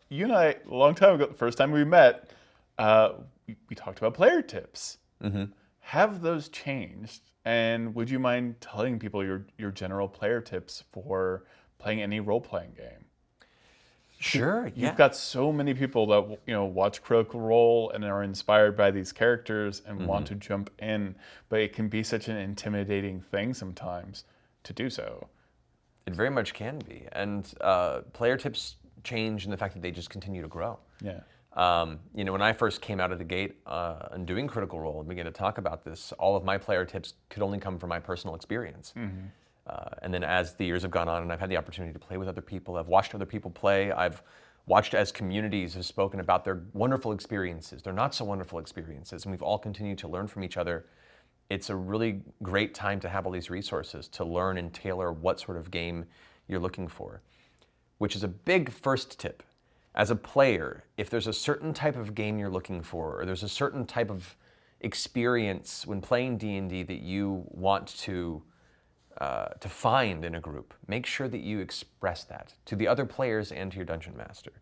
you and I, a long time ago, the first time we met, we talked about player tips. Have those changed? And would you mind telling people your general player tips for playing any role-playing game? Sure, You've yeah. got so many people that watch Critical Role and are inspired by these characters and want to jump in, but it can be such an intimidating thing sometimes to do so. It very much can be. And player tips change in the fact that they just continue to grow. Yeah. When I first came out of the gate and doing Critical Role and began to talk about this, all of my player tips could only come from my personal experience. And then as the years have gone on and I've had the opportunity to play with other people, I've watched other people play, I've watched as communities have spoken about their wonderful experiences, their not so wonderful experiences, and we've all continued to learn from each other. It's a really great time to have all these resources to learn and tailor what sort of game you're looking for, which is a big first tip. As a player, if there's a certain type of game you're looking for, or there's a certain type of experience when playing D&D that you want to find in a group, make sure that you express that to the other players and to your dungeon master.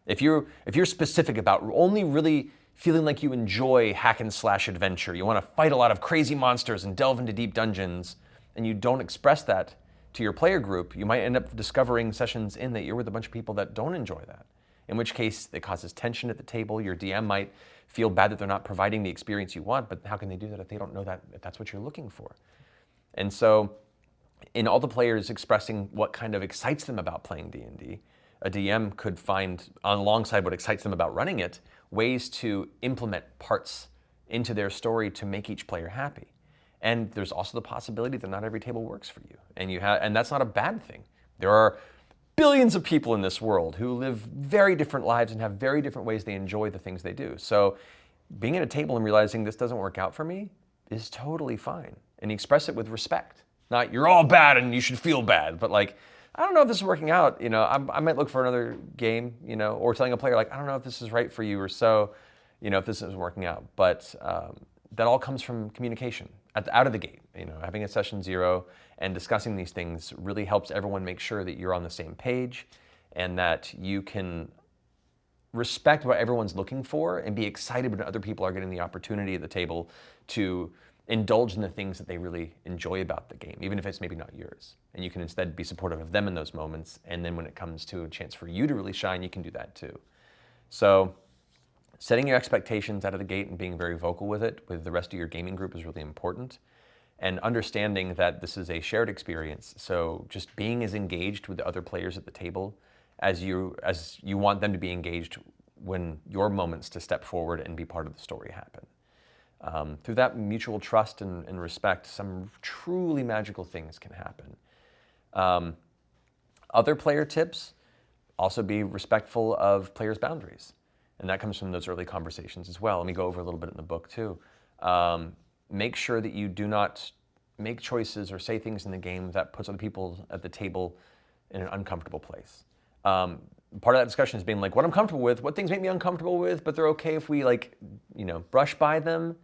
If you're specific about only really feeling like you enjoy hack and slash adventure, you want to fight a lot of crazy monsters and delve into deep dungeons, and you don't express that to your player group, you might end up discovering sessions in that you're with a bunch of people that don't enjoy that. In which case, it causes tension at the table. Your DM might feel bad that they're not providing the experience you want, but how can they do that if they don't know that if that's what you're looking for? And so, in all the players expressing what kind of excites them about playing D&D, a DM could find, alongside what excites them about running it, ways to implement parts into their story to make each player happy. And there's also the possibility that not every table works for you, and that's not a bad thing. There are billions of people in this world who live very different lives and have very different ways they enjoy the things they do. So being at a table and realizing this doesn't work out for me is totally fine. And you express it with respect. Not, you're all bad and you should feel bad, but like, I don't know if this is working out, I might look for another game, or telling a player like, I don't know if this is right for you or so, if this isn't working out. But that all comes from communication out of the gate. Having a session zero and discussing these things really helps everyone make sure that you're on the same page and that you can respect what everyone's looking for and be excited when other people are getting the opportunity at the table to indulge in the things that they really enjoy about the game, even if it's maybe not yours. And you can instead be supportive of them in those moments. And then when it comes to a chance for you to really shine, you can do that too. So setting your expectations out of the gate and being very vocal with it with the rest of your gaming group is really important. And understanding that this is a shared experience. So just being as engaged with the other players at the table as you want them to be engaged when your moments to step forward and be part of the story happen. Through that mutual trust and respect, some truly magical things can happen. Other player tips, also be respectful of players' boundaries. And that comes from those early conversations as well. Let me go over a little bit in the book too. Make sure that you do not make choices or say things in the game that puts other people at the table in an uncomfortable place. Part of that discussion is being like, what I'm comfortable with, what things make me uncomfortable with, but they're okay if we brush by them.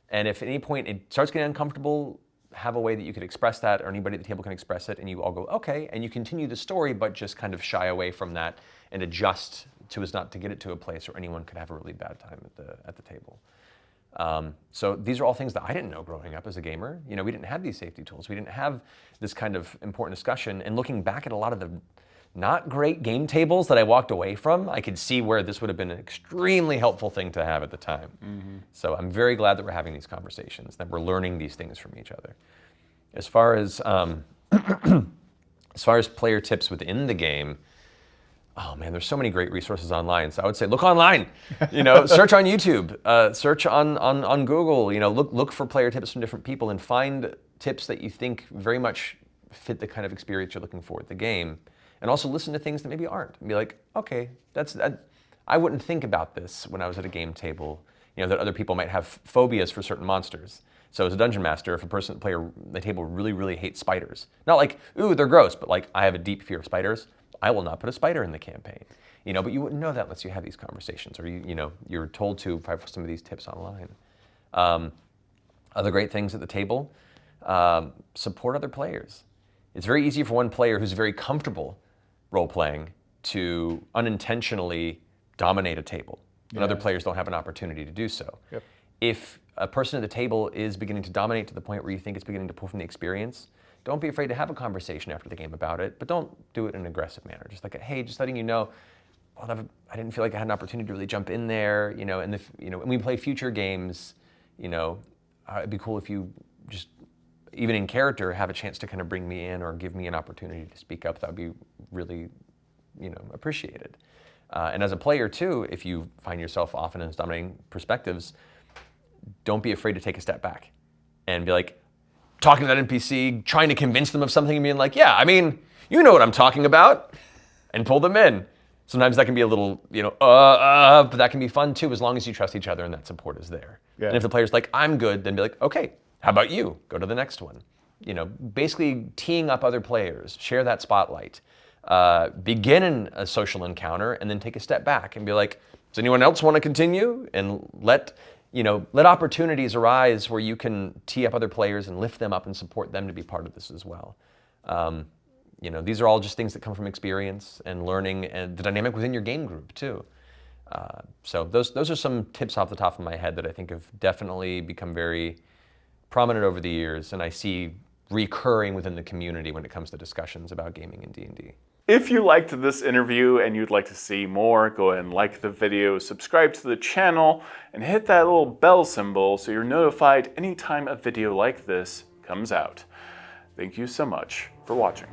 And if at any point it starts getting uncomfortable, have a way that you could express that, or anybody at the table can express it, and you all go, okay, and you continue the story, but just kind of shy away from that and adjust so as not to get it to a place where anyone could have a really bad time at the table. So these are all things that I didn't know growing up as a gamer. We didn't have these safety tools. We didn't have this kind of important discussion. And looking back at a lot of the not great game tables that I walked away from, I could see where this would have been an extremely helpful thing to have at the time. So I'm very glad that we're having these conversations, that we're learning these things from each other. As far as player tips within the game, oh man, there's so many great resources online. So I would say look online, search on YouTube, search on Google, look for player tips from different people and find tips that you think very much fit the kind of experience you're looking for at the game. And also listen to things that maybe aren't. And be like, okay, I wouldn't think about this when I was at a game table, that other people might have phobias for certain monsters. So as a dungeon master, if a player at the table really, really hates spiders, not like, ooh, they're gross, but like, I have a deep fear of spiders, I will not put a spider in the campaign. But you wouldn't know that unless you have these conversations, or you're told to by some of these tips online. Other great things at the table, support other players. It's very easy for one player who's very comfortable role-playing to unintentionally dominate a table, and other Yeah. players don't have an opportunity to do so. Yep. If a person at the table is beginning to dominate to the point where you think it's beginning to pull from the experience, don't be afraid to have a conversation after the game about it, but don't do it in an aggressive manner. Just like, hey, just letting you know, well, I didn't feel like I had an opportunity to really jump in there, you know, and if, you know, when we play future games, you know, it'd be cool if you just, even in character, have a chance to kind of bring me in or give me an opportunity to speak up. That would be really, you know, appreciated. And as a player too, if you find yourself often in dominating perspectives, don't be afraid to take a step back and be like, talking to that NPC, trying to convince them of something and being like, yeah, I mean, you know what I'm talking about, and pull them in. Sometimes that can be a little, you know, but that can be fun too, as long as you trust each other and that support is there. Yeah. And if the player's like, I'm good, then be like, okay, how about you? Go to the next one. You know, basically teeing up other players, share that spotlight, begin a social encounter, and then take a step back and be like, does anyone else want to continue? And let opportunities arise where you can tee up other players and lift them up and support them to be part of this as well. You know, these are all just things that come from experience and learning and the dynamic within your game group too. So those are some tips off the top of my head that I think have definitely become very prominent over the years, and I see recurring within the community when it comes to discussions about gaming in D&D. If you liked this interview and you'd like to see more, go ahead and like the video, subscribe to the channel, and hit that little bell symbol so you're notified anytime a video like this comes out. Thank you so much for watching.